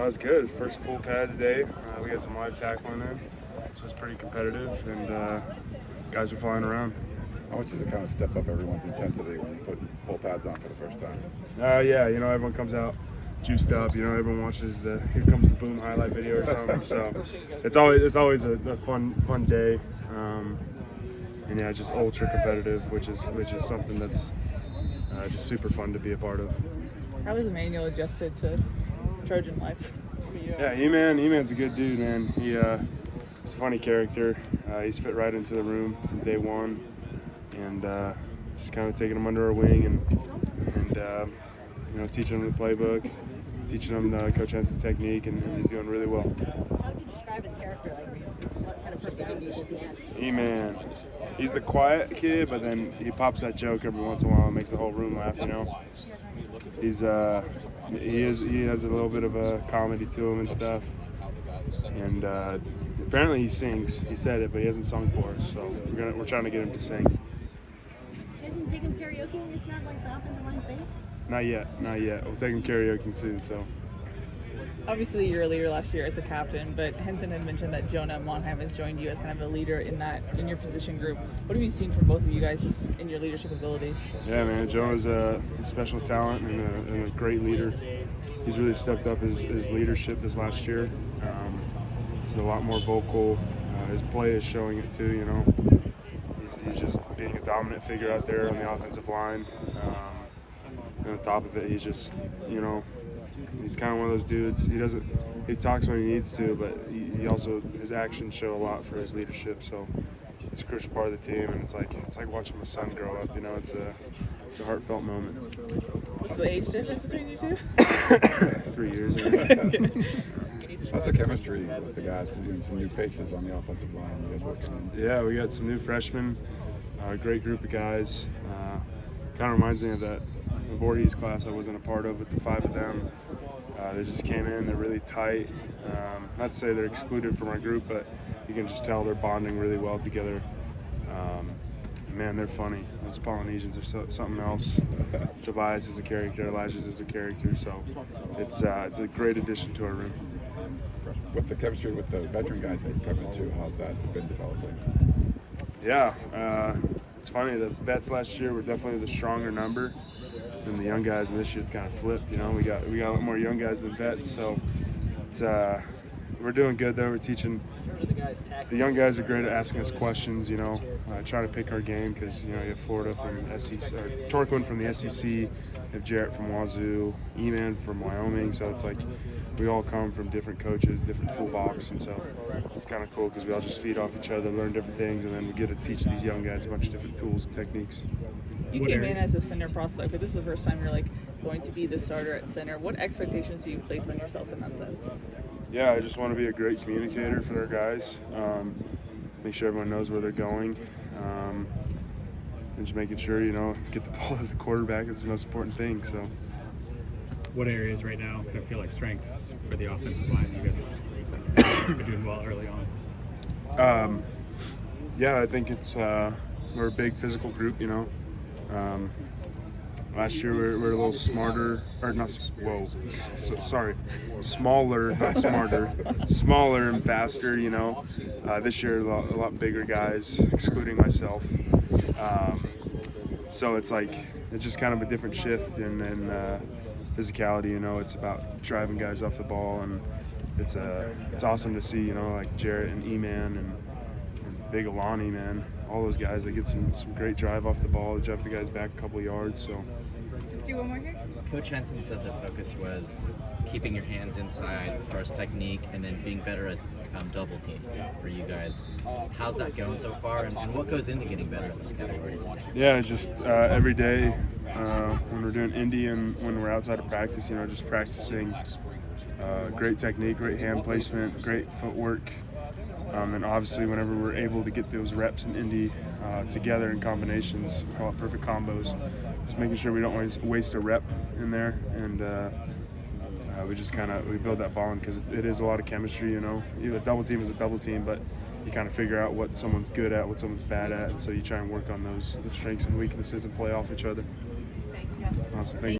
It's good. First full pad today. We got some live tackling in, so it's pretty competitive, and guys are flying around. How much does it kind of step up everyone's intensity when you put full pads on for the first time? Yeah, everyone comes out juiced up. Everyone watches the "Here Comes the Boom" highlight video or something. So it's always a fun day, and yeah, just ultra competitive, which is something that's just super fun to be a part of. How has Emmanuel adjusted to Trojan life for you? Yeah, E-Man's a good dude, man. He's a funny character. He's fit right into the room from day one, and just kind of taking him under our wing and teaching him the playbook, teaching him Coach Henson's technique, and he's doing really well. How would you describe his character? What kind of personality does he have? E-Man, he's the quiet kid, but then he pops that joke every once in a while and makes the whole room laugh. He's he has a little bit of a comedy to him and stuff, and apparently he sings. He said it, but he hasn't sung for us, so we're trying to get him to sing. Isn't taking karaoke? It's not like the offensive line thing. Not yet. We'll take him karaoke soon. So. Obviously, you're a leader last year as a captain, but Henson had mentioned that Jonah Monheim has joined you as kind of a leader in your position group. What have you seen from both of you guys just in your leadership ability? Yeah, man, Jonah's a special talent and a great leader. He's really stepped up his leadership this last year. He's a lot more vocal. His play is showing it too. He's just being a dominant figure out there on the offensive line. And on top of it, he's just he's kind of one of those dudes. He talks when he needs to, but he also, his actions show a lot for his leadership. So it's a crucial part of the team, and it's like watching my son grow up. It's a heartfelt moment. What's the age difference between you two? 3 years. How's the chemistry with the guys? Some new faces on the offensive line. You guys working on? Yeah, we got some new freshmen. A great group of guys. Kind of reminds me of that Voorhees class I wasn't a part of with the 5 of them. They just came in, they're really tight. Not to say they're excluded from our group, but you can just tell they're bonding really well together. Man, they're funny. Those Polynesians are something else. Tobias is a character, Elijah's is a character, so it's a great addition to our room. With the chemistry with the veteran guys in the equipment too, how's that been developing? Yeah, it's funny, the vets last year were definitely the stronger number than the young guys, and this year it's kind of flipped. We got a lot more young guys than vets, so it's we're doing good though. We're teaching. The young guys are great at asking us questions, trying to pick our game because, you have Florida from SEC, or Torquin from the SEC, you have Jarrett from Wazoo, E-Man from Wyoming, so it's like we all come from different coaches, different toolbox, and so it's kind of cool because we all just feed off each other, learn different things, and then we get to teach these young guys a bunch of different tools and techniques. You came in as a center prospect, but this is the first time you're going to be the starter at center. What expectations do you place on yourself in that sense? Yeah, I just want to be a great communicator for our guys. Make sure everyone knows where they're going. And just making sure, get the ball to the quarterback. That's the most important thing. So, what areas right now kind of feel like strengths for the offensive line? You guys are doing well early on. Yeah, I think it's we're a big physical group. Last year we were a little smarter, or not. Sorry, smaller, not smarter, smaller and faster. This year a lot bigger guys, excluding myself. So it's just kind of a different shift in physicality. It's about driving guys off the ball, and it's awesome to see. Like Jarrett and E-Man and Big Alani, man. All those guys, they get some great drive off the ball. They drive the guys back a couple yards. So. Let's do one more here. Coach Henson said the focus was keeping your hands inside as far as technique and then being better as double teams for you guys. How's that going so far, and what goes into getting better in those categories? Yeah, just every day when we're doing indie and when we're outside of practice, just practicing great technique, great hand placement, great footwork. And obviously whenever we're able to get those reps in Indy together in combinations, we call it perfect combos, just making sure we don't waste a rep in there, and we just we build that bond because it is a lot of chemistry. A double team is a double team, but you kind of figure out what someone's good at, what someone's bad at, and so you try and work on those strengths and weaknesses and play off each other. Awesome, thank you.